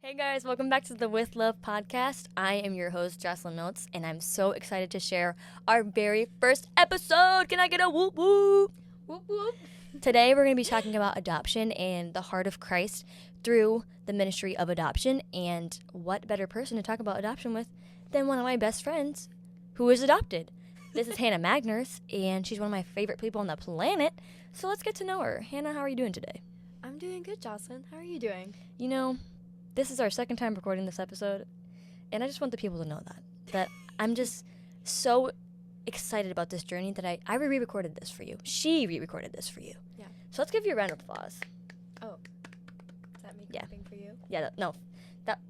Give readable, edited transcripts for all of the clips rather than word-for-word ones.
Hey guys, welcome back to the With Love podcast. I am your host, Jocelyn Notes, and I'm so excited to share our very first episode. Can I get a whoop whoop? Whoop whoop. Today we're going to be talking about adoption and the heart of Christ through the ministry of adoption. And what better person to talk about adoption with than one of my best friends who is adopted. This is Hannah Magners, and she's one of my favorite people on the planet. So let's get to know her. Hannah, how are you doing today? I'm doing good, Jocelyn. How are you doing? You know, this is our second time recording this episode, and I just want the people to know that I'm just so excited about this journey that I re-recorded this for you. She re-recorded this for you. Yeah. So let's give you a round of applause. Oh. Is that me clapping for you? Yeah,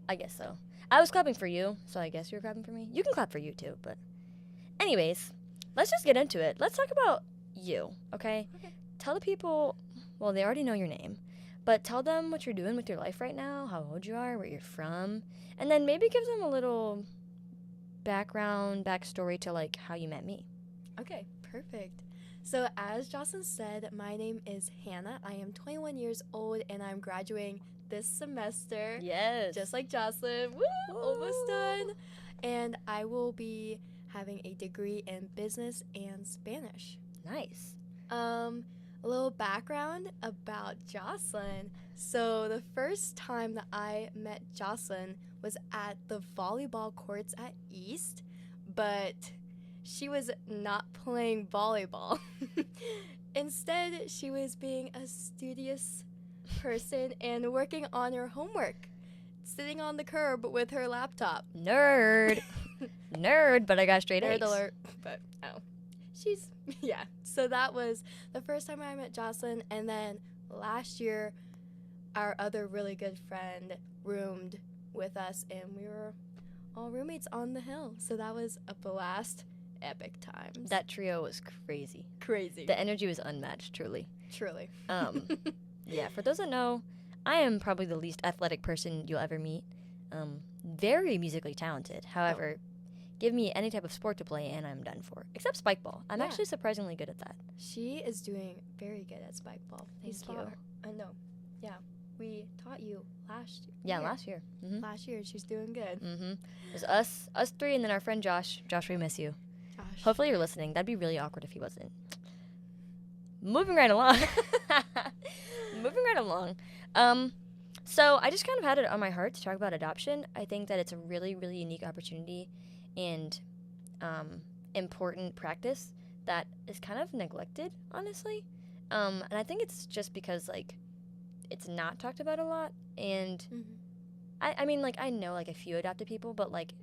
I guess so. I was clapping for you, so I guess you're clapping for me. You can clap for you too, but anyways, let's just get into it. Let's talk about you, okay? Okay. Tell the people, well, they already know your name, but tell them what you're doing with your life right now, how old you are, where you're from, and then maybe give them a little backstory to, like, how you met me. Okay, perfect. So as Jocelyn said, my name is Hannah. I am 21 years old, and I'm graduating this semester. Yes. Just like Jocelyn. Woo! Almost done. And I will be having a degree in business and Spanish. Nice. A little background about Jocelyn. So the first time that I met Jocelyn was at the volleyball courts at East, but she was not playing volleyball. Instead, she was being a studious person and working on her homework, sitting on the curb with her laptop. Nerd. Nerd, but I got straight A's. Nerd alert. But, yeah. So that was the first time I met Jocelyn. And then last year, our other really good friend roomed with us, and we were all roommates on the hill. So that was a blast. Epic times. That trio was crazy. Crazy. The energy was unmatched, truly. Truly. Yeah, for those that know, I am probably the least athletic person you'll ever meet. Very musically talented. However, give me any type of sport to play and I'm done for. Except spike ball. I'm actually surprisingly good at that. She is doing very good at spike ball. Thank you. No. Yeah. We taught you last year. Yeah, last year. Mm-hmm. Last year, she's doing good. Mm-hmm. It was us three, and then our friend Josh. Josh, we miss you. Gosh. Hopefully you're listening. That'd be really awkward if he wasn't. Moving right along. So I just kind of had it on my heart to talk about adoption. I think that it's a really, really unique opportunity and important practice that is kind of neglected, honestly. And I think it's just because, like, it's not talked about a lot. And I mean, like, I know, like, a few adopted people, but, like,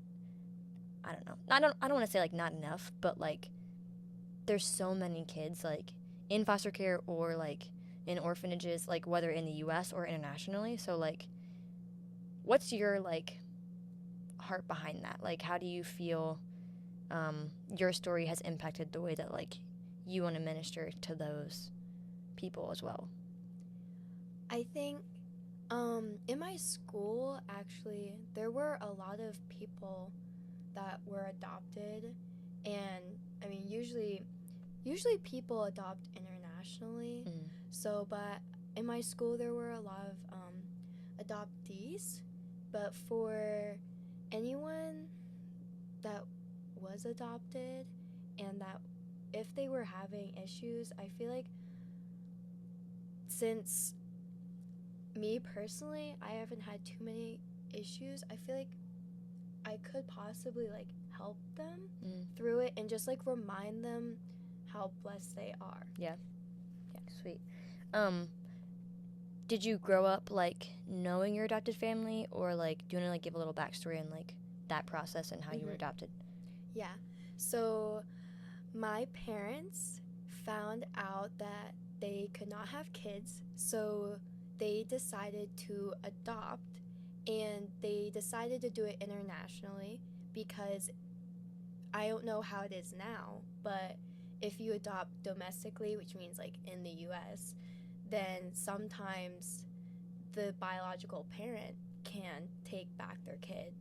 I don't know. I don't want to say, like, not enough, but, like, there's so many kids, like, in foster care or, like, in orphanages, like, whether in the U.S. or internationally. So, like, what's your, like, heart behind that? Like, how do you feel your story has impacted the way that, like, you want to minister to those people as well? I think in my school, actually, there were a lot of people that were adopted. And, I mean, usually people adopt internationally. So, but in my school, there were a lot of adoptees. But for anyone that was adopted and that if they were having issues, I feel like since me personally, I haven't had too many issues, I feel like I could possibly, like, help them through it and just, like, remind them how blessed they are. Yeah, sweet. Did you grow up, like, knowing your adopted family, or, like, do you want to, like, give a little backstory on, like, that process and how you were adopted? Yeah. So my parents found out that they could not have kids, so they decided to adopt, and they decided to do it internationally because I don't know how it is now, but if you adopt domestically, which means, like, in the U.S., then sometimes the biological parent can take back their kid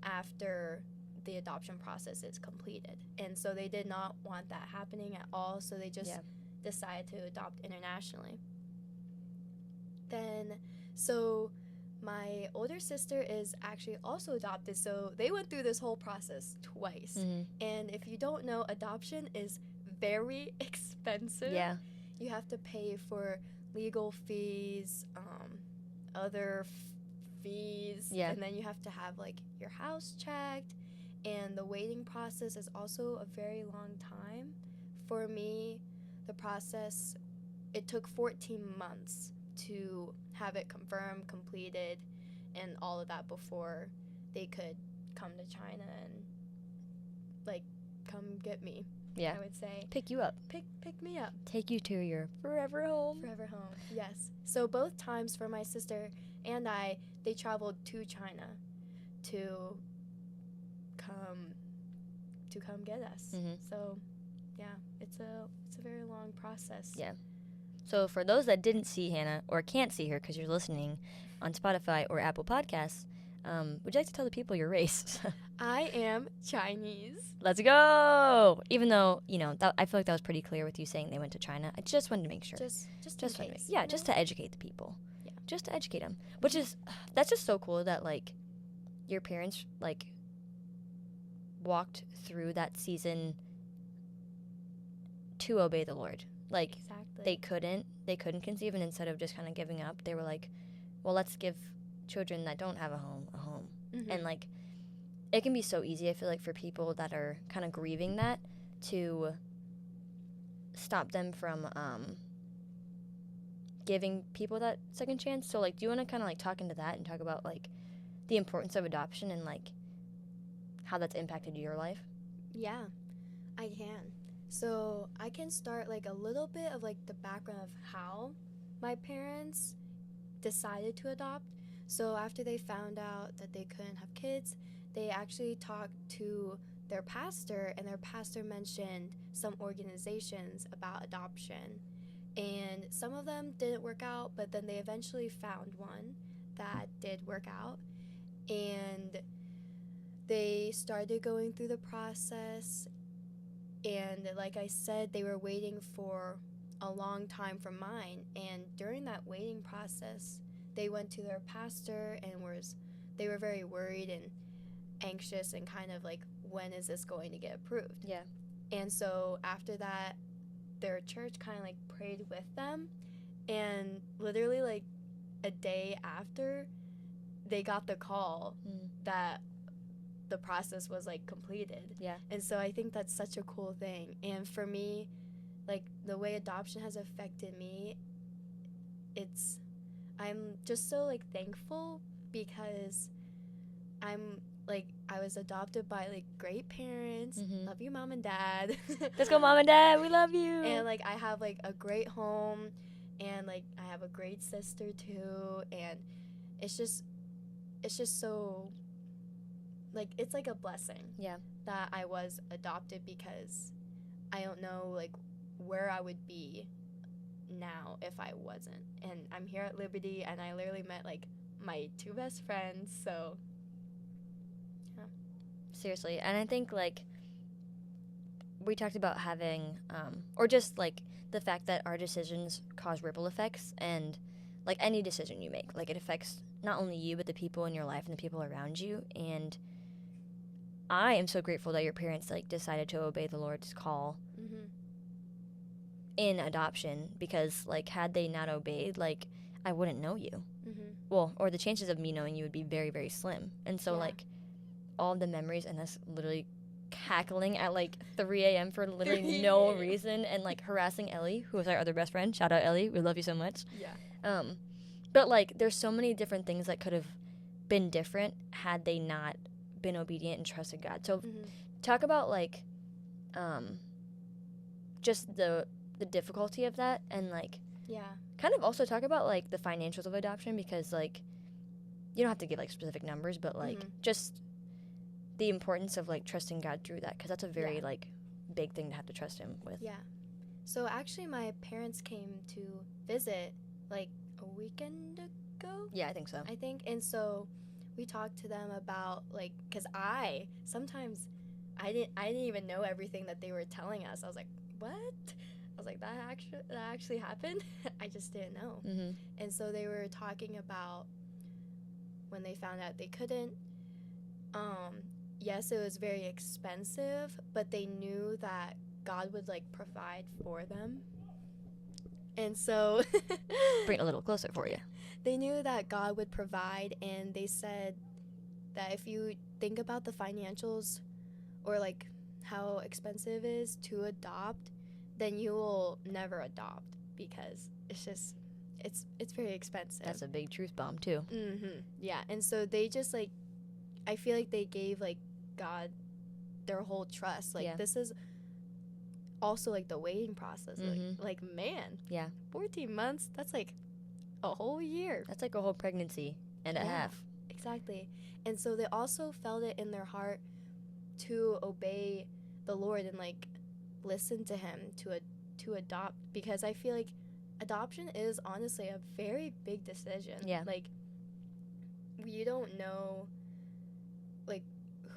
after the adoption process is completed. And so they did not want that happening at all, so they just decided to adopt internationally. Then, so my older sister is actually also adopted, so they went through this whole process twice. Mm-hmm. And if you don't know, adoption is very expensive. Yeah. You have to pay for legal fees, other fees, Yeah. and then you have to have like your house checked, and the waiting process is also a very long time. For me, the process, it took 14 months to have it confirmed, completed, and all of that before they could come to China and like come get me. Yeah. I would say Pick you up. pick me up. Take you to your forever home. Forever home. Yes. So both times for my sister and I, they traveled to China to come get us. Mm-hmm. So yeah, it's a very long process. Yeah. So for those that didn't see Hannah or can't see her because you're listening on Spotify or Apple Podcasts, would you like to tell the people your race? I am Chinese. Let's go! Even though, I feel like that was pretty clear with you saying they went to China. I just wanted to make sure. Just in wanted case. to just to educate the people. Yeah. Just to educate them. Which is, that's just so cool that, like, your parents, like, walked through that season to obey the Lord. Like, Exactly. they couldn't conceive, and instead of just kind of giving up, they were like, well, let's give children that don't have a home. Mm-hmm. And like, it can be so easy, I feel like, for people that are kind of grieving that to stop them from giving people that second chance. So like, do you want to kind of like talk into that and talk about like the importance of adoption and like how that's impacted your life? Yeah, I can. So I can start like a little bit of like the background of how my parents decided to adopt. So after they found out that they couldn't have kids, they actually talked to their pastor, and their pastor mentioned some organizations about adoption. And some of them didn't work out, but then they eventually found one that did work out. And they started going through the process. And like I said, they were waiting for a long time for mine. And during that waiting process, they went to their pastor and they were very worried and anxious and kind of like, when is this going to get approved? Yeah. And so after that, their church kind of like prayed with them, and literally like a day after, they got the call that the process was like completed. Yeah. And so I think that's such a cool thing. And for me, like the way adoption has affected me, I'm just so like thankful, because I was adopted by like great parents. Mm-hmm. Love you, Mom and Dad. Let's go, Mom and Dad. We love you. And like I have like a great home, and like I have a great sister too, and it's just so like, it's like a blessing. Yeah. That I was adopted, because I don't know like where I would be now if I wasn't. And I'm here at Liberty, and I literally met like my two best friends, so yeah. Seriously. And I think like we talked about having or just like the fact that our decisions cause ripple effects, and like any decision you make, like it affects not only you but the people in your life and the people around you. And I am so grateful that your parents like decided to obey the Lord's call in adoption, because like had they not obeyed, like I wouldn't know you. Well, or the chances of me knowing you would be very, very slim. And so like all the memories and us literally cackling at like 3 a.m. for literally no reason, and like harassing Ellie, who was our other best friend. Shout out Ellie, we love you so much. Yeah. But like there's so many different things that could have been different had they not been obedient and trusted God. So talk about like just the difficulty of that, and like kind of also talk about like the financials of adoption, because like you don't have to give like specific numbers, but like just the importance of like trusting God through that, because that's a very like big thing to have to trust him with. Yeah. So actually my parents came to visit like a weekend ago. Yeah, I think so. And so we talked to them about like, because I didn't even know everything that they were telling us. I was like, what? I was like, that actually happened? I just didn't know. And so they were talking about when they found out they couldn't. Yes, it was very expensive, but they knew that God would like provide for them. And so Bring it a little closer for you. they knew that God would provide, and they said that if you think about the financials or like how expensive it is to adopt, then you will never adopt because it's very expensive. That's a big truth bomb too. Yeah, and so they just like, I feel like they gave like God their whole trust. Like this is also like the waiting process. Like man, 14 months. That's like a whole year. That's like a whole pregnancy and a half. Exactly. And so they also felt it in their heart to obey the Lord and like listen to him to adopt, because I feel like adoption is honestly a very big decision. Yeah. Like you don't know like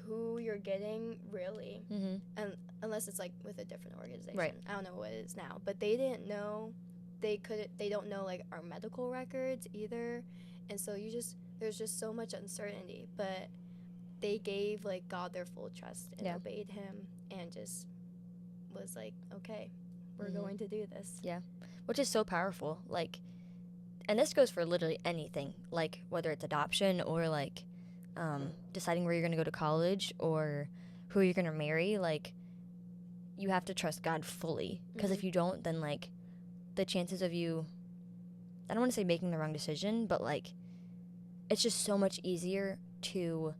who you're getting really, and unless it's like with a different organization. Right. I don't know what it is now, but they didn't know. They don't know like our medical records either, and so there's just so much uncertainty. But they gave like God their full trust and obeyed him, and just was like, okay, we're going to do this. Yeah, which is so powerful. Like, and this goes for literally anything, like whether it's adoption or like deciding where you're going to go to college or who you're going to marry. Like, you have to trust God fully, because if you don't, then like the chances of you, I don't want to say making the wrong decision, but like it's just so much easier to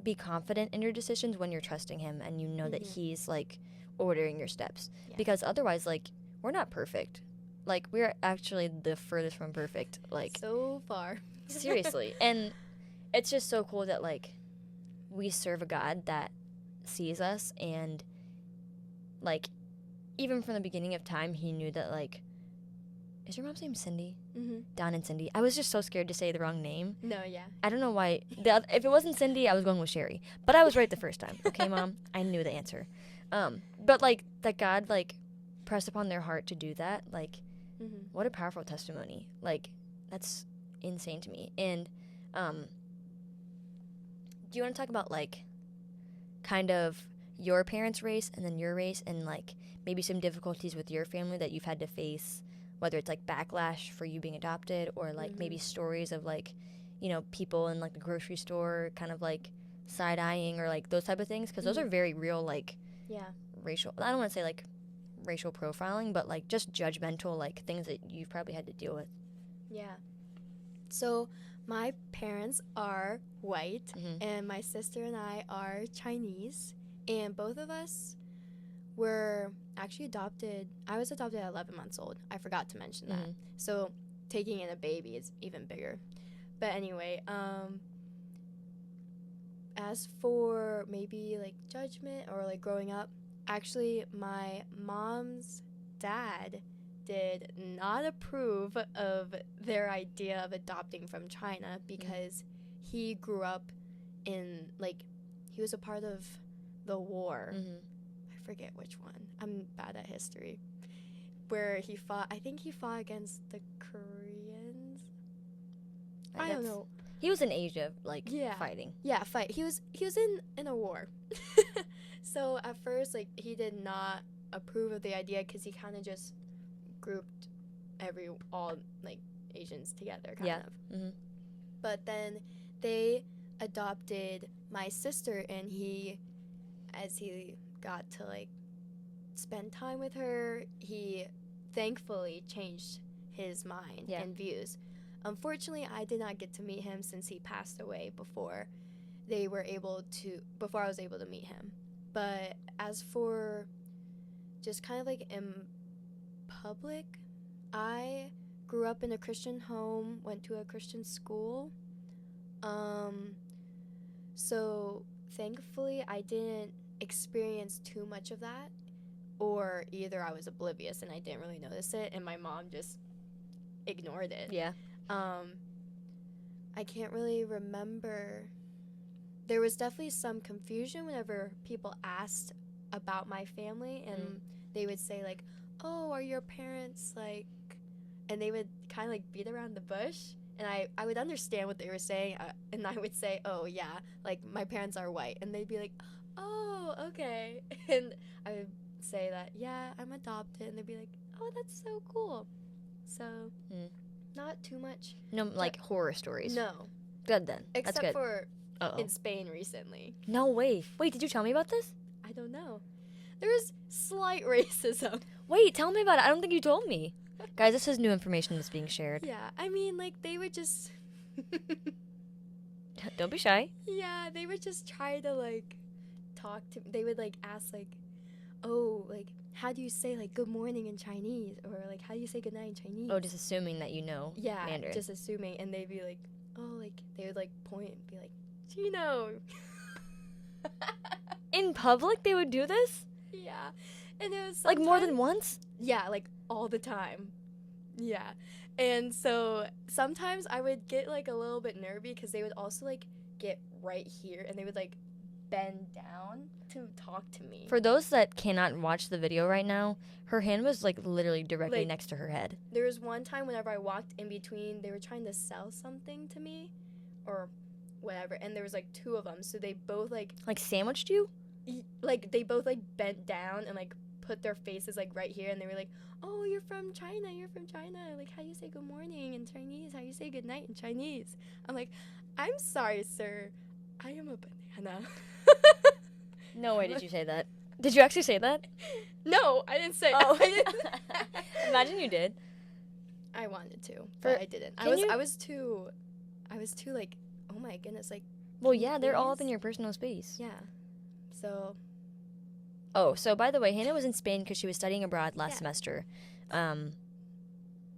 be confident in your decisions when you're trusting him and you know that he's like ordering your steps. Because otherwise, like, we're not perfect. Like, we're actually the furthest from perfect. Like, so far. Seriously. And it's just so cool that like we serve a God that sees us, and like even from the beginning of time he knew that like, is your mom's name Cindy? Don and Cindy. I was just so scared to say the wrong name. No, yeah. I don't know why. If it wasn't Cindy, I was going with Sherry. But I was right the first time. Okay, Mom? I knew the answer. But, like, that God, like, pressed upon their heart to do that, like, what a powerful testimony. Like, that's insane to me. And do you want to talk about, like, kind of your parents' race and then your race and, like, maybe some difficulties with your family that you've had to face, whether it's like backlash for you being adopted or like maybe stories of like, you know, people in like the grocery store kind of like side-eyeing or like those type of things, because those are very real, like racial, I don't want to say like racial profiling, but like just judgmental like things that you've probably had to deal with. Yeah. So my parents are white and my sister and I are Chinese, and both of us were actually adopted. I was adopted at 11 months old. I forgot to mention that. So taking in a baby is even bigger. But anyway, as for maybe like judgment or like growing up, actually my mom's dad did not approve of their idea of adopting from China, because he grew up in like, he was a part of the war. I forget which one. I'm bad at history. Where he fought, I think he fought against the Koreans. I don't know. He was in Asia, like, fighting. Yeah, fight. He was in a war. So at first, like, he did not approve of the idea, because he kind of just grouped all like Asians together, kind of. But then they adopted my sister, and as he got to like spend time with her, he thankfully changed his mind and views. Unfortunately, I did not get to meet him since he passed away before I was able to meet him. But as for just kind of like in public, I grew up in a Christian home, went to a Christian school. So thankfully I didn't experience too much of that, or either I was oblivious and I didn't really notice it and my mom just ignored it. Yeah. I can't really remember. There was definitely some confusion whenever people asked about my family, and they would say like, oh, are your parents like, and they would kind of like beat around the bush, And I would understand what they were saying, and I would say, oh yeah, like my parents are white, and they'd be like, oh okay, and I would say that yeah, I'm adopted, and they'd be like, oh, that's so cool. So not too much. No, like horror stories. No, Good then. That's except good. for Uh-oh. in Spain recently. No way. Wait, did you tell me about this? I don't know. There's slight racism. Wait, tell me about it. I don't think you told me. Guys, this is new information that's being shared. Yeah, I mean, like, they would just... Don't be shy. Yeah, they would just try to, like, talk to... They would, like, ask, like, oh, like, how do you say, like, good morning in Chinese? Or, like, how do you say good night in Chinese? Oh, just assuming that you know Mandarin. Just assuming. And they'd be like, oh, like, they would, like, point and be like, Chino. In public, they would do this? Yeah. And it was like more than once? Yeah, like all the time. Yeah. And so sometimes I would get like a little bit nervy because they would also like get right here and they would like bend down to talk to me. For those that cannot watch the video right now, her hand was like literally directly like, next to her head. There was one time whenever I walked in between, they were trying to sell something to me or whatever, and there was like two of them, so they both like sandwiched you? Like they both like bent down and like put their faces like right here, and they were like, oh, you're from China, like how do you say good morning in Chinese, how do you say good night in Chinese? I'm like, I'm sorry sir, I am a banana. No way did you say that. Did you actually say that? No, I didn't say. Oh. Imagine you did. I wanted to, but I didn't. I was too like, oh my goodness, like. Well, yeah, they're all up in your personal space. Yeah. So. Oh, so by the way, Hannah was in Spain because she was studying abroad last semester. And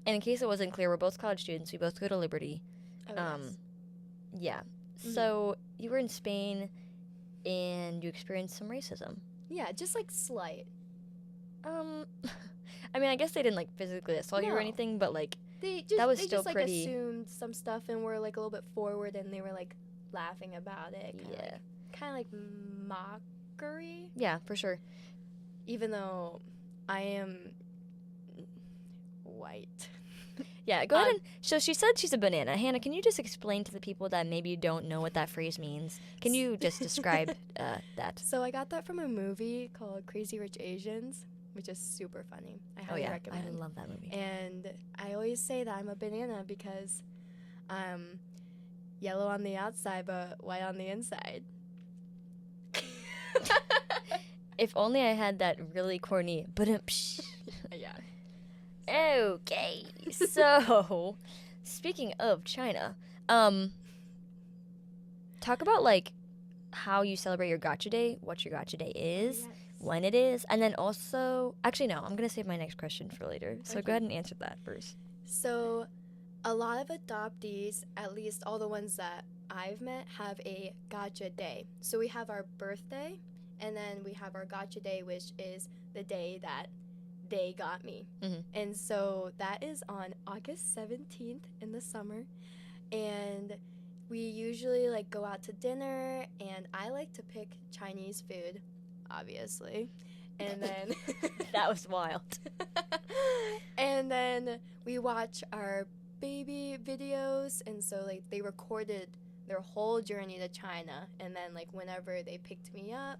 in case it wasn't clear, we're both college students. We both go to Liberty. Oh, yes. Yeah. Mm-hmm. So you were in Spain, and you experienced some racism. Yeah, just like slight. I mean, I guess they didn't like physically assault you or anything, but like that was still like pretty. Assumed some stuff and were like a little bit forward, and they were like laughing about it. Kind of like mockery. Yeah, for sure. Even though I am white. Yeah, go ahead. So she said she's a banana. Hannah, can you just explain to the people that maybe don't know what that phrase means? Can you just describe that? So I got that from a movie called Crazy Rich Asians, which is super funny. I highly recommend. I love that movie. And I always say that I'm a banana because I'm yellow on the outside but white on the inside. If only I had that really corny Yeah. Okay, so speaking of China, talk about like how you celebrate your Gacha Day, what your Gacha Day is, when it is, and then also, actually no, I'm gonna save my next question for later. So go ahead and answer that first. So, a lot of adoptees, at least all the ones that I've met, have a Gacha Day. So we have our birthday, and then we have our Gacha Day, which is the day that they got me. Mm-hmm. And so that is on August 17th in the summer, and we usually like go out to dinner, and I like to pick Chinese food, obviously, and then that was wild. And then we watch our baby videos, and so like they recorded their whole journey to China, and then like whenever they picked me up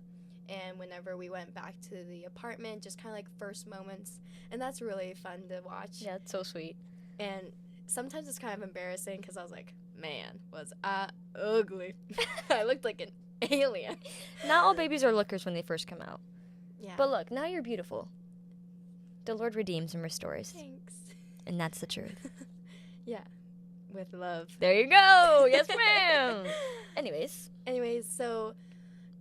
and whenever we went back to the apartment, just kind of like first moments, and that's really fun to watch. Yeah, it's so sweet. And sometimes it's kind of embarrassing because I was like, man, was I ugly. I looked like an alien. Not all babies are lookers when they first come out. Yeah. But look, now you're beautiful. The Lord redeems and restores. Thanks. And that's the truth. Yeah. With love. There you go. Yes, ma'am. Anyways, so,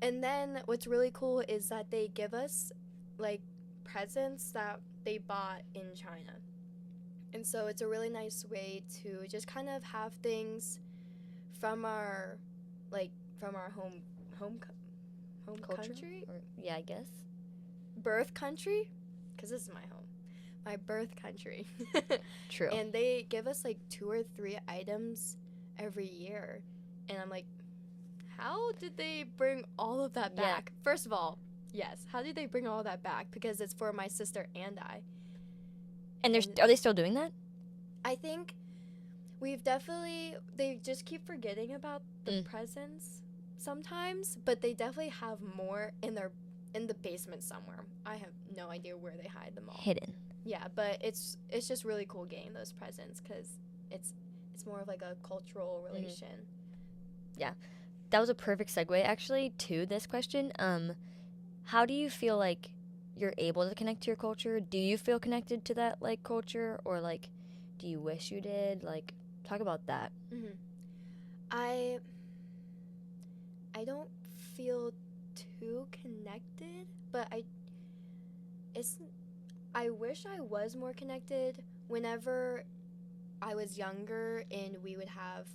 and then what's really cool is that they give us, like, presents that they bought in China. And so it's a really nice way to just kind of have things from our, home culture? country? Or, yeah, I guess. Birth country? Because this is my home. My birth country. True. And they give us like 2 or 3 items every year. And I'm like, how did they bring all of that back? Yeah. First of all, yes. How did they bring all of that back? Because it's for my sister and I. And are they still doing that? I think, they just keep forgetting about the presents sometimes, but they definitely have more in the basement somewhere. I have no idea where they hide them all. Hidden. Yeah, but it's just really cool getting those presents because it's more of like a cultural relation. Yeah, that was a perfect segue actually to this question. How do you feel like you're able to connect to your culture? Do you feel connected to that like culture, or like do you wish you did? Like, talk about that. Mm-hmm. I don't feel too connected, but I wish I was more connected. Whenever I was younger and we would have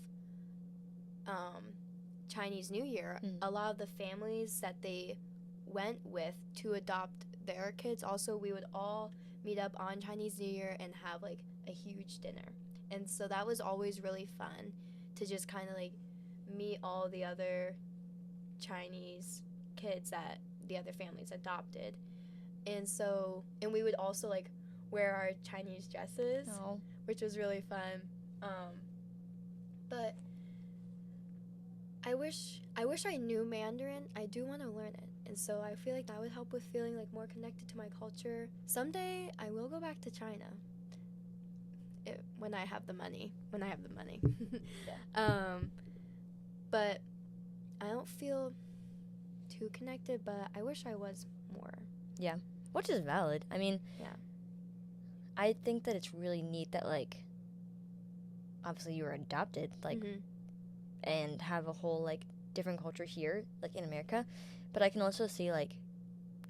Chinese New Year, a lot of the families that they went with to adopt their kids, also we would all meet up on Chinese New Year and have like a huge dinner. And so that was always really fun to just kind of like meet all the other Chinese kids that the other families adopted. And we would also like wear our Chinese dresses, which was really fun. But I wish I knew Mandarin. I do want to learn it. And so I feel like that would help with feeling like more connected to my culture. Someday I will go back to China. When I have the money. Yeah. But I don't feel too connected, but I wish I was more. Yeah. Which is valid. I mean, yeah. I think that it's really neat that, like, obviously you were adopted, like, and have a whole, like, different culture here, like, in America. But I can also see, like,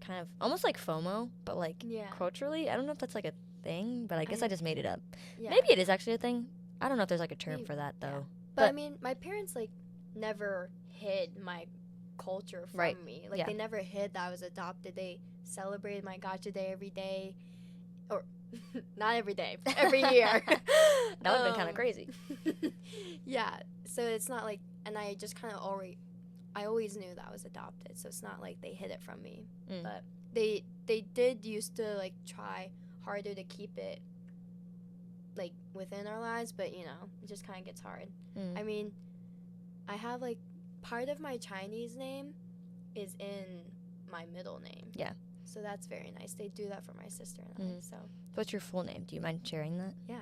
kind of almost like FOMO, but, like, culturally. I don't know if that's, like, a thing, but I guess I just made it up. Yeah. Maybe it is actually a thing. I don't know if there's, like, a term for that, though. Yeah. But, I mean, my parents, like, never hid my culture from me. Like, they never hid that I was adopted. They celebrated my Gacha day every day. Or, not every day, but every year. That would have been kind of crazy. Yeah. So it's not like, and I just kind of I always knew that I was adopted. So it's not like they hid it from me. But they did used to, like, try harder to keep it, like, within our lives. But, you know, it just kind of gets hard. I mean, I have, like, part of my Chinese name is in my middle name. Yeah. So that's very nice. They do that for my sister and I. So. What's your full name? Do you mind sharing that? Yeah.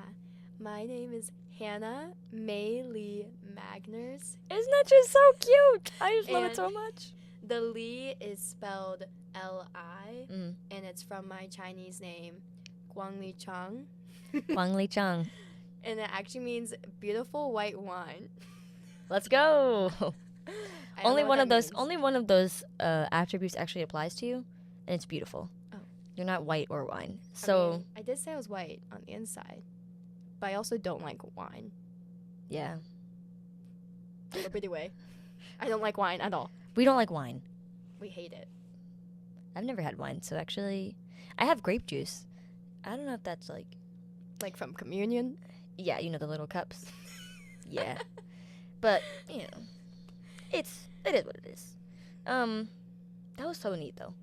My name is Hannah Lee Magners. Isn't that just so cute? I just love it so much. The Lee is spelled Li, and it's from my Chinese name, Guangli Chang. Guangli Chang. And it actually means beautiful white wine. Let's go. Only one of those attributes actually applies to you, and it's beautiful. Oh. You're not white or wine. So I did say I was white on the inside, but I also don't like wine. Yeah. Anyway, I don't like wine at all. We don't like wine. We hate it. I've never had wine, so actually, I have grape juice. I don't know if that's like from communion. Yeah, you know, the little cups. Yeah. But, you know, it is what it is. That was so neat, though.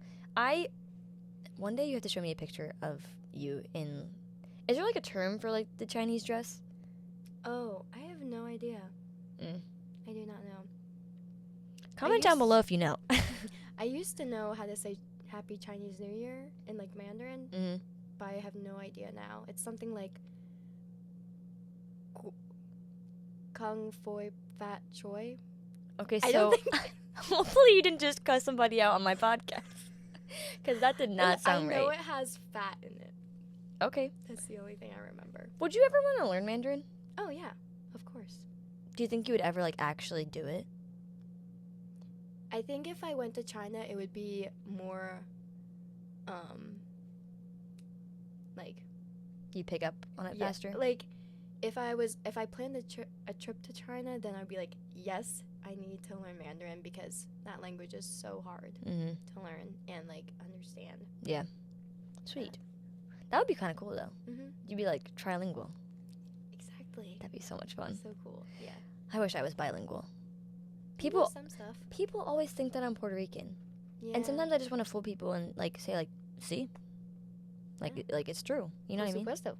One day you have to show me a picture of you in, is there, like, a term for, like, the Chinese dress? Oh, I have no idea. I do not know. Comment down below if you know. I used to know how to say Happy Chinese New Year in, like, Mandarin, but I have no idea now. It's something like Kung Foi Fat Choi. Okay, so hopefully you didn't just cuss somebody out on my podcast. Because that did not sound right. I know it has fat in it. Okay. That's the only thing I remember. Would you ever want to learn Mandarin? Oh, yeah. Of course. Do you think you would ever, like, actually do it? I think if I went to China, it would be more, like... You pick up on it faster? Like, if I planned a trip to China, then I'd be like, yes, I need to learn Mandarin because that language is so hard to learn and, like, understand. Yeah. Sweet. That would be kind of cool, though. You'd be, like, trilingual. Exactly. That'd be so much fun. So cool, yeah. I wish I was bilingual. Some stuff. People always think that I'm Puerto Rican. Yeah. And sometimes I just want to fool people and, like, say, like, see? Like, like it's true. You know what I mean? Por supuesto.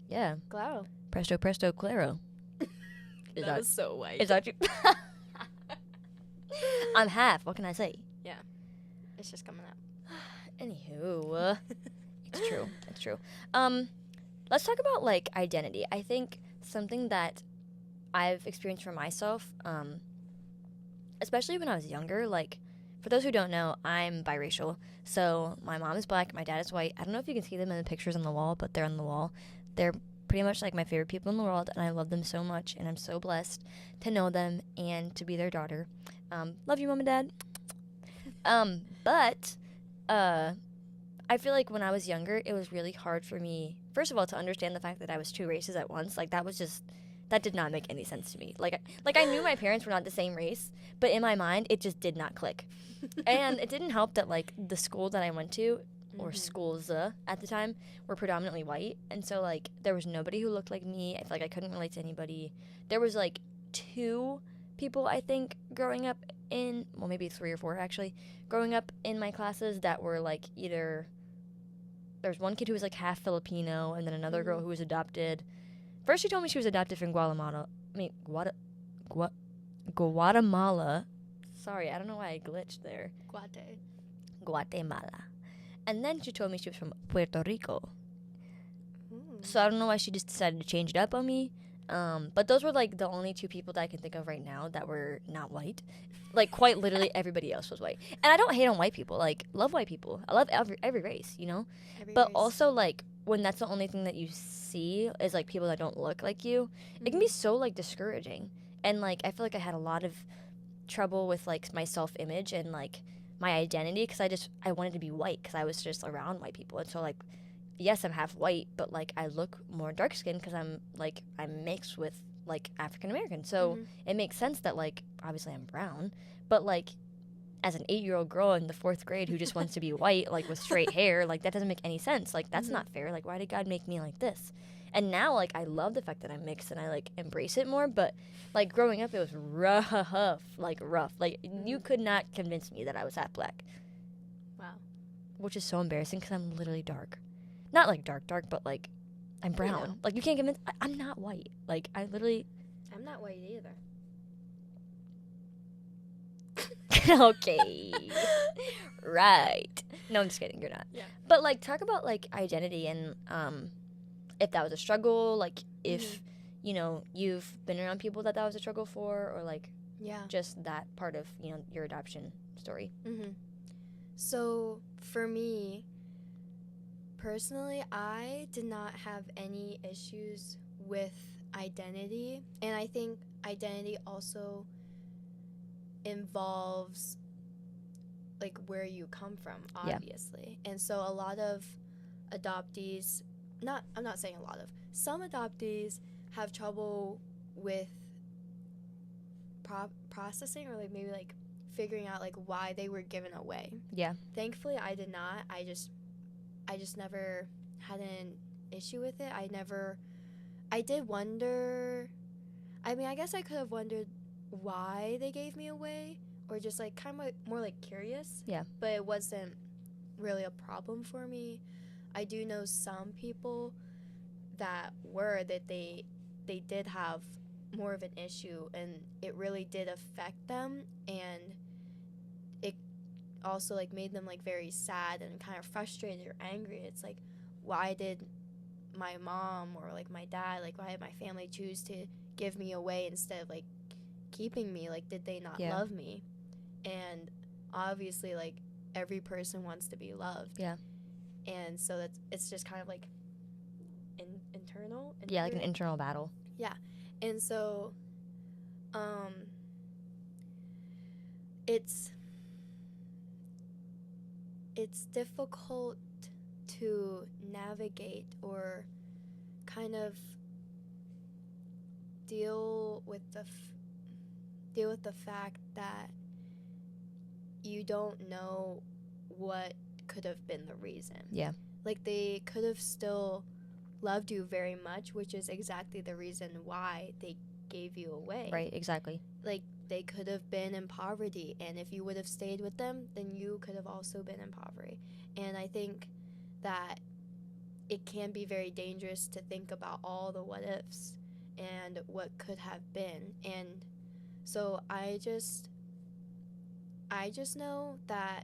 Yeah. Claro. Presto, presto, claro. That was so white. Is that you? I'm half. What can I say? Yeah. It's just coming out. Anywho, it's true. It's true. Let's talk about like identity. I think something that I've experienced for myself, especially when I was younger, like for those who don't know, I'm biracial. So my mom is black, my dad is white. I don't know if you can see them in the pictures on the wall, but they're on the wall. They're pretty much like my favorite people in the world, and I love them so much, and I'm so blessed to know them and to be their daughter. Love you, mom and dad. But I feel like when I was younger, it was really hard for me, first of all, to understand the fact that I was two races at once. Like, that did not make any sense to me. Like I knew my parents were not the same race, but in my mind, it just did not click. And it didn't help that, like, the school that I went to, or schools at the time, were predominantly white. And so, like, there was nobody who looked like me. I feel like I couldn't relate to anybody. There was, like, 2 people, I think, growing up in, well, maybe 3 or 4, actually, growing up in my classes that were, like, either, there's one kid who was, like, half Filipino, and then another girl who was adopted. First, she told me she was adopted from Guatemala. Sorry, I don't know why I glitched there. Guatemala. And then she told me she was from Puerto Rico. So I don't know why she just decided to change it up on me. But those were, like, the only 2 people that I can think of right now that were not white. Like, quite literally everybody else was white. And I don't hate on white people. Like, love white people. I love every race, you know? But also, like, when that's the only thing that you see is, like, people that don't look like you, it can be so, like, discouraging. And, like, I feel like I had a lot of trouble with, like, my self-image and, like, my identity because I wanted to be white because I was just around white people. And so, like, yes, I'm half white, but, like, I look more dark-skinned because I'm mixed with, like, African-American. So it makes sense that, like, obviously I'm brown, but, like, as an 8-year-old girl in the 4th grade who just wants to be white, like, with straight hair, like, that doesn't make any sense. Like, that's not fair. Like, why did God make me like this? And now, like, I love the fact that I'm mixed and I, like, embrace it more. But, like, growing up, it was rough. Like, rough. Like, you could not convince me that I was half black. Wow. Which is so embarrassing because I'm literally dark. Not, like, dark, but, like, I'm brown. You know. Like, you can't convince... I'm not white. Like, I literally... I'm not white either. Okay. Right. No, I'm just kidding. You're not. Yeah. But, like, talk about, like, identity and if that was a struggle, like, if, you know, you've been around people that was a struggle for, or, like, just that part of, you know, your adoption story. So, for me, personally, I did not have any issues with identity. And I think identity also involves, like, where you come from, obviously. And so a lot of adoptees, I'm not saying a lot of, some adoptees have trouble with processing, or, like, maybe, like, figuring out, like, why they were given away. Yeah. Thankfully, I did not. I just never had an issue with it. I did wonder, I mean, I guess I could have wondered why they gave me away, or just, like, kind of more, like, curious. Yeah. But it wasn't really a problem for me. I do know some people that they did have more of an issue, and it really did affect them, and it also, like, made them, like, very sad and kind of frustrated or angry. It's like, why did my mom or, like, my dad, like, why did my family choose to give me away instead of, like, keeping me? Like, did they not love me? And obviously, like, every person wants to be loved. Yeah. And so it's just kind of, like, internal. Yeah, like an internal battle. Yeah. And so it's difficult to navigate or kind of deal with the fact that you don't know what could have been the reason. Yeah. Like, they could have still loved you very much, which is exactly the reason why they gave you away. Right, exactly. Like, they could have been in poverty, and if you would have stayed with them, then you could have also been in poverty. And I think that it can be very dangerous to think about all the what ifs. and what could have been. And so I just know that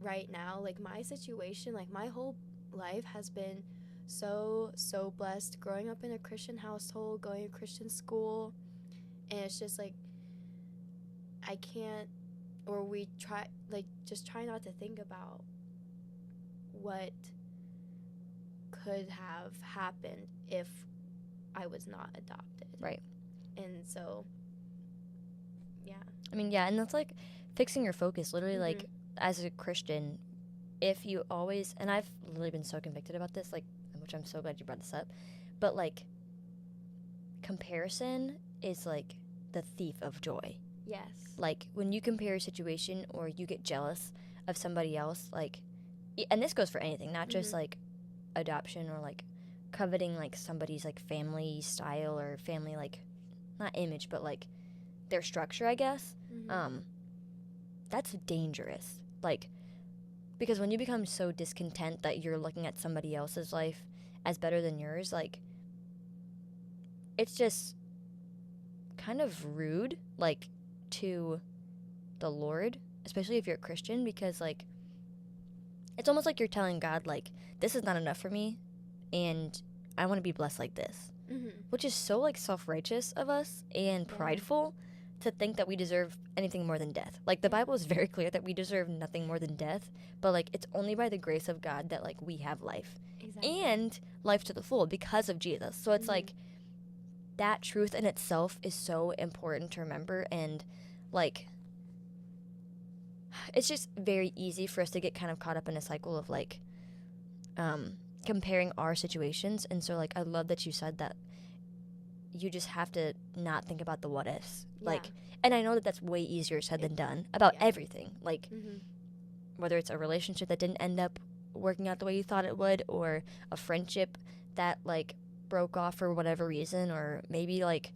right now, like my situation, like my whole life has been so blessed growing up in a Christian household, going to Christian school, and it's just like I can't, or we try, like, just try not to think about what could have happened if I was not adopted. Right. And so, yeah. I mean, yeah, and that's like fixing your focus. Literally, Mm-hmm. like, as a Christian, if you always, and I've literally been so convicted about this, like, which I'm so glad you brought this up, but like, comparison is like the thief of joy. Yes. Like, when you compare a situation or you get jealous of somebody else, like, and this goes for anything, not just Mm-hmm. like adoption or like coveting like somebody's like family style or family, like, not image, but like their structure, I guess. Mm-hmm. That's dangerous. Like, because when you become so discontent that you're looking at somebody else's life as better than yours, like, it's just kind of rude, like, to the Lord, especially if you're a Christian, because, like, it's almost like you're telling God, like, this is not enough for me, and I want to be blessed like this, Mm-hmm. which is so, like, self-righteous of us and Yeah. prideful to think that we deserve anything more than death. Like, the Yeah. Bible is very clear that we deserve nothing more than death, but, like, it's only by the grace of God that, like, we have life. Exactly. And life to the full because of Jesus. So it's Mhm. like that truth in itself is so important to remember, and like it's just very easy for us to get kind of caught up in a cycle of like comparing our situations. And so like I love that you said that you just have to not think about the what ifs. Yeah. Like, and I know that that's way easier said than done about Yeah. everything. Like, Mm-hmm. whether it's a relationship that didn't end up working out the way you thought it would, or a friendship that like broke off for whatever reason, or maybe like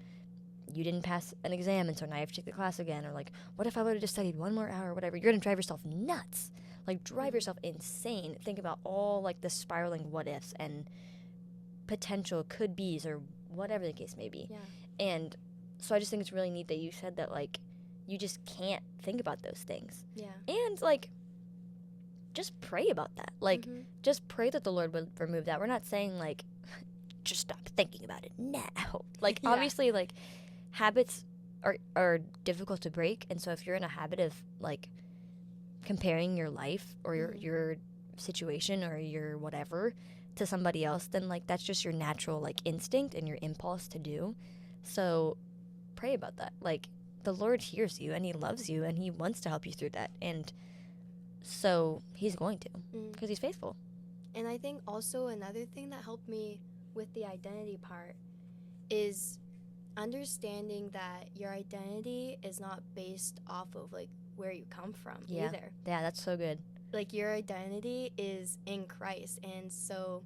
you didn't pass an exam and so now you have to take the class again, or like what if I would have just studied one more hour or whatever. You're gonna drive yourself nuts, like drive Mm-hmm. yourself insane. Think about all like the spiraling what ifs and potential could be's or whatever the case may be. Yeah. And so I just think it's really neat that you said that like you just can't think about those things. Yeah. And like just pray about that. Like, Mm-hmm. just pray that the Lord would remove that. We're not saying, like, just stop thinking about it now. Like, Yeah. obviously, like, habits are difficult to break. And so if you're in a habit of, like, comparing your life or Mhm. your situation or your whatever to somebody else, then, like, that's just your natural, like, instinct and your impulse to do. So pray about that. Like, the Lord hears you and He loves you and He wants to help you through that. And so He's going to, Mm. because He's faithful. And I think also another thing that helped me with the identity part is understanding that your identity is not based off of like where you come from Yeah. either. Yeah, that's so good. Like your identity is in Christ, and so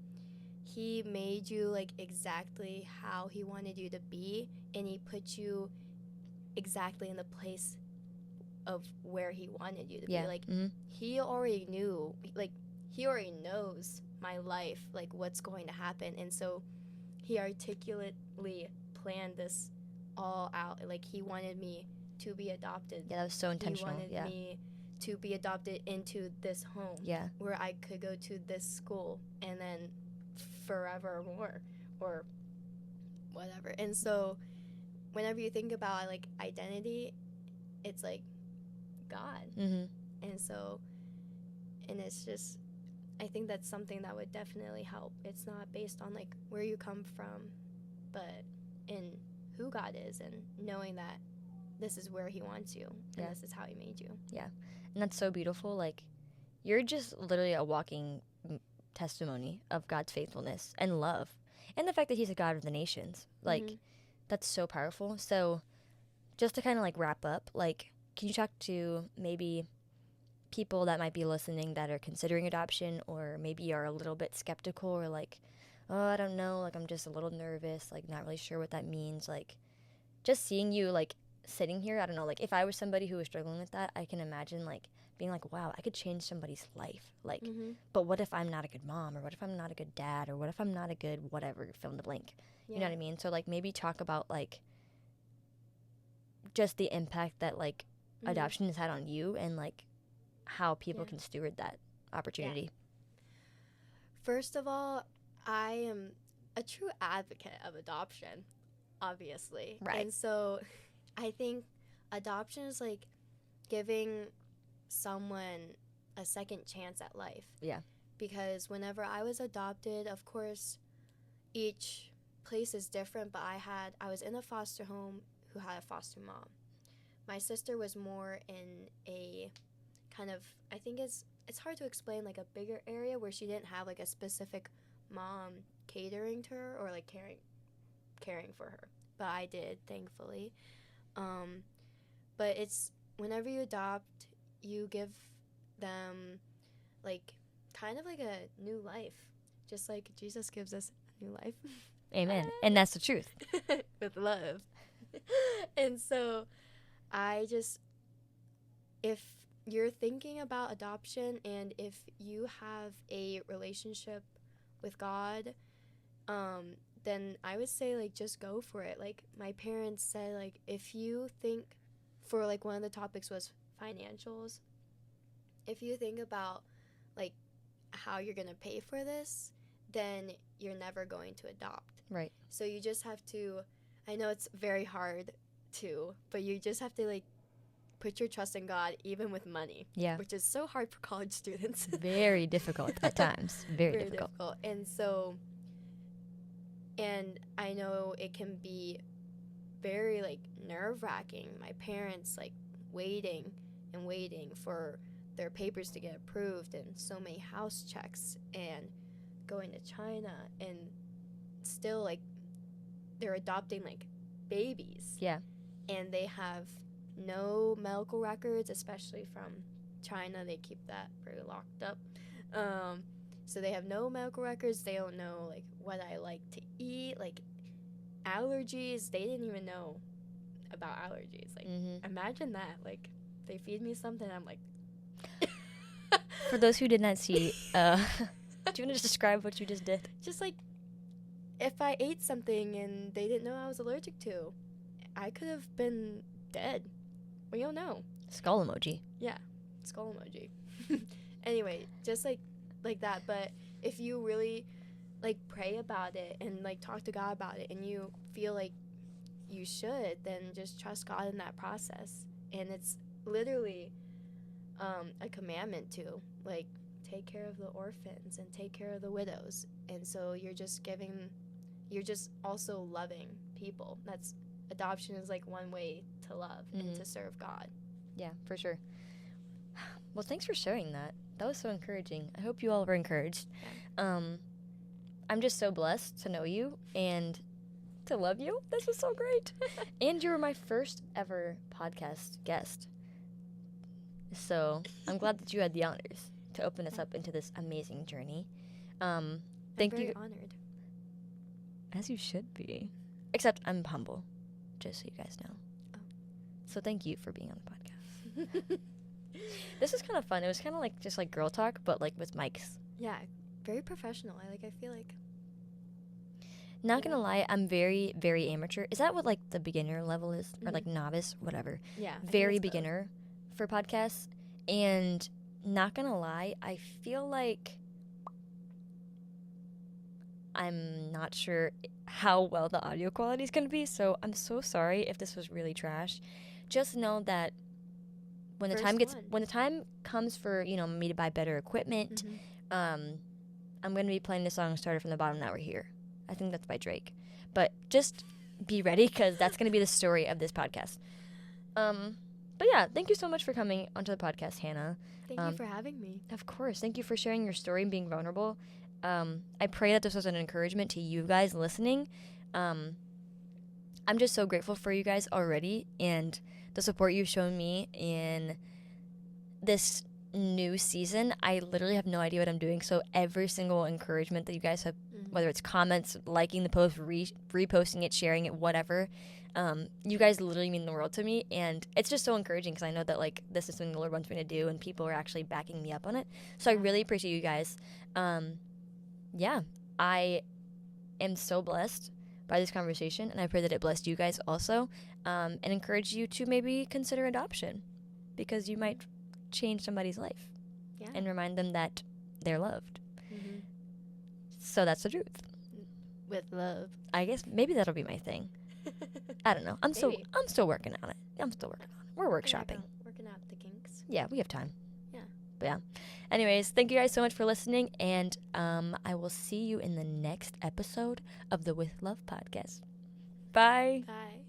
He made you like exactly how He wanted you to be, and He put you exactly in the place of where He wanted you to Yeah. be. Like Mm-hmm. He already knew, like He already knows my life, like what's going to happen, and so He articulately planned this all out. Like He wanted me to be adopted. Yeah, that was so intentional. He wanted Yeah. me to be adopted into this home Yeah. where I could go to this school and then forevermore or whatever. And so whenever you think about like identity, it's like God. Mm-hmm. And so, and it's just, I think that's something that would definitely help. It's not based on like where you come from, but in who God is and knowing that this is where He wants you and Yeah. this is how He made you. And that's so beautiful. Like, you're just literally a walking testimony of God's faithfulness and love, and the fact that He's a God of the nations. Like, Mhm. that's so powerful. So, just to kind of like wrap up, like, can you talk to maybe people that might be listening that are considering adoption, or maybe are a little bit skeptical, or like, oh, I don't know, like, I'm just a little nervous, like, not really sure what that means. Like, just seeing you like sitting here, I don't know, like if I was somebody who was struggling with that, I can imagine like being like, wow, I could change somebody's life. Like, Mhm. but what if I'm not a good mom, or what if I'm not a good dad, or what if I'm not a good whatever, fill in the blank. You know what I mean? So, like, maybe talk about, like, just the impact that, like, adoption has had on you and, like, how people can steward that opportunity. Yeah. First of all, I am a true advocate of adoption, obviously. Right. And so I think adoption is like giving someone a second chance at life. Yeah. Because whenever I was adopted, of course, each place is different, but I was in a foster home who had a foster mom. My sister was more in a kind of, I think it's hard to explain, like a bigger area where she didn't have like a specific mom catering to her or like caring for her, but I did, thankfully. But it's whenever you adopt, you give them like kind of like a new life, just like Jesus gives us a new life. Amen. And that's the truth. With love. And so if you're thinking about adoption and if you have a relationship with God, then I would say, like, just go for it. Like, my parents said, like, if you think, for, like, one of the topics was financials, if you think about, like, how you're going to pay for this, then you're never going to adopt. Right. So you just have to, I know it's very hard to, but you just have to, like, put your trust in God, even with money. Yeah. Which is so hard for college students. Very difficult at times. Very difficult. And so, and I know it can be very, like, nerve-wracking. My parents, like, waiting and waiting for their papers to get approved and so many house checks and going to China and still, like, they're adopting, like, babies. Yeah. And they have no medical records, especially from China. They keep that very locked up. So they have no medical records. They don't know, like, what I like to eat, like, allergies. They didn't even know about allergies. Like, imagine that. Like, they feed me something, I'm like... For those who did not see, do you want to just describe what you just did? Just, like, if I ate something and they didn't know I was allergic to, I could have been dead. We don't know. Skull emoji. Yeah, skull emoji. Anyway, just like that. But if you really, like, pray about it and, like, talk to God about it and you feel like you should, then just trust God in that process. And it's literally a commandment to, like, take care of the orphans and take care of the widows. And so you're just also loving people. Adoption is, like, one way to love and to serve God. Yeah, for sure. Well, thanks for sharing that. That was so encouraging. I hope you all were encouraged. Yeah. I'm just so blessed to know you and to love you. This was so great. And you were my first ever podcast guest. So I'm glad that you had the honors to open us up into this amazing journey. I'm very honored. As you should be. Except I'm humble, just so you guys know. Oh. So thank you for being on the podcast. This is kind of fun. It was kind of like just like girl talk, but like with mics. Yeah, very professional. I feel like. Not gonna lie, I'm very, very amateur. Is that what like the beginner level is, or like novice, whatever? Yeah. Very beginner for podcasts, and not gonna lie, I feel like I'm not sure how well the audio quality is gonna be. So I'm so sorry if this was really trash. Just know that when the time comes for me to buy better equipment, I'm gonna be playing the song "Started from the Bottom, Now We're Here." I think that's by Drake. But just be ready because that's gonna be the story of this podcast. But yeah, thank you so much for coming onto the podcast, Hannah. Thank you for having me. Of course. Thank you for sharing your story and being vulnerable. I pray that this was an encouragement to you guys listening. I'm just so grateful for you guys already and the support you've shown me in this new season. I literally have no idea what I'm doing. So every single encouragement that you guys have, whether it's comments, liking the post, reposting it, sharing it, whatever, you guys literally mean the world to me. And it's just so encouraging because I know that like this is something the Lord wants me to do and people are actually backing me up on it. So I really appreciate you guys. Yeah, I am so blessed by this conversation, and I pray that it blessed you guys also, and encourage you to maybe consider adoption, because you might change somebody's life and remind them that they're loved. Mm-hmm. So that's the truth. With love. I guess maybe that'll be my thing. I don't know. I'm still working on it. We're workshopping. Working out the kinks. Yeah, we have time. Yeah. But yeah. Anyways, thank you guys so much for listening, and I will see you in the next episode of the With Love podcast. Bye. Bye.